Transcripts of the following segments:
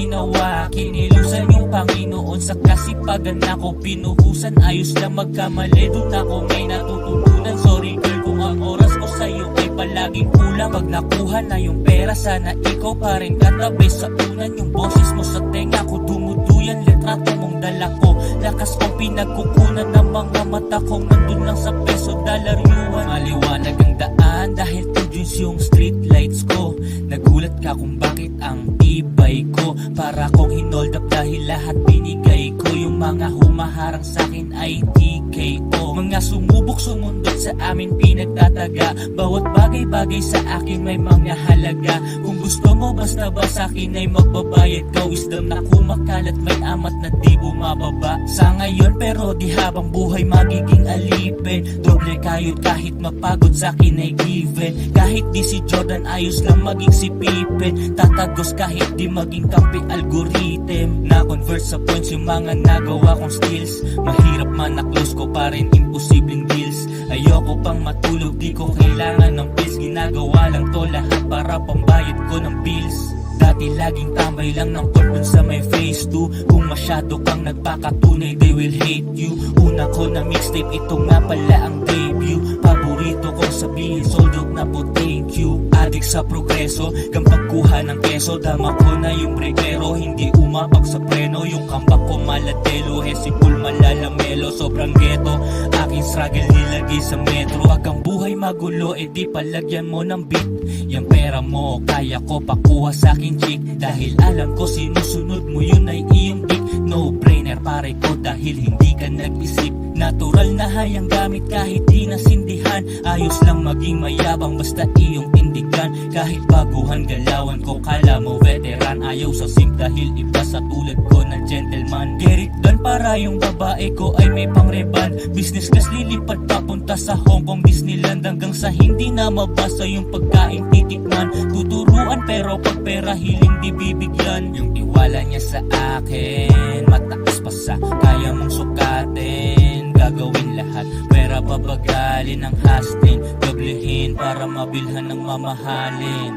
ginawa. Kinilusan yung Panginoon sa kasipagan ako. Pinuhusan, ayos lang magkamali, dun ako may natututunan. Sorry girl kung ang oras ko sa'yo ay palaging kulang. Pag nakuha na yung pera, sana ikaw pa rin katabi sa unan. Yung boses mo sa tenga ko dumuduyan, litrato mong dala ko. Lakas kong pinagkukunan ng mga mata kong nandun lang sa peso dollar yuan. Maliwanag ang daan dahil tudyos yung street lights ko. Nagulat ka kung bakit ang tibay ko. Para kong hinold up dahil lahat binigay ko. Yung mga humaharang sa'kin ay TKO. Mga sumubok sumundot sa amin pinagtataga. Bawat bagay-bagay sa akin may mga halaga. Kung gusto mo basta ba sa'kin ay magbabayad ka. Wisdom na kumakalat may amat na di bumababa. Sa ngayon pero di habang buhay magiging alipin. Doble kayod kahit mapagod sa'kin ay given. Kahit di si Jordan ayos lang maging si Pippen. Tatagos kahit di maging kampi algorithm. Na-convert sa points yung mga nagawa kong skills. Mahirap man na-close ko pa rin imposibleng deals. Ayoko pang matulog, di ko kailangan ng pills. Ginagawa lang to lahat para pambayad ko ng bills. Dati laging tambay lang ng court dun sa may phase 2. Kung masyado kang nagpakatunay, they will hate you. Una ko na mixtape, ito nga pala ang debut. Paborito kong sabihin, sold out na po, thank you. Addict sa progreso, kang pagkuha ng keso. Dama ko na yung brekero, hindi umapak sa preno. Yung kambak ko maladelo, hesikul malalamelo. Sobrang ghetto, aking struggle nilagay sa metro. Wag ang buhay magulo, edi palagyan mo ng beat. Yung pera mo, kaya ko pakuha sa'kin chick. Dahil alam ko sinusunod mo yun ay iyong dick. No brainer pare ko dahil hindi ka nag-isip. Natural na hayang gamit kahit di nasindihan. Ayos lang maging mayabang basta iyong tindigan. Kahit baguhan galawan ko, kala mo veteran. Ayaw sa simp dahil iba sa tulad ko na gentleman. Get it done para yung babae ko ay may pangreban. Business class lilipad papunta sa Hong Kong Disneyland. Hanggang sa hindi na mabasa yung pagkain titikman. Tuturuan pero pag pera hiling di bibigyan. Yung tiwala niya sa akin mataas pa sa kaya mong sukatin. Gagawin lahat, pera babagalin ang hustlin. Doblehin para mabilhan ng mamahalin.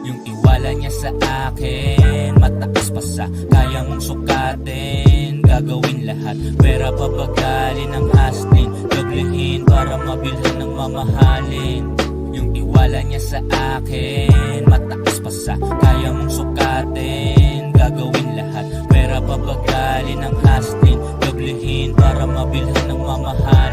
Yung tiwala niya sa akin mataas pa sa kaya mong sukatin. Gagawin lahat, pera babagalin ang hustlin. Doblehin para mabilhan ng mamahalin. Yung tiwala niya sa akin mataas pa sa kaya mong sukatin. Gagawin lahat, pera babagalin ang hustlin. Doblehin para mabilhan ng mamahalin.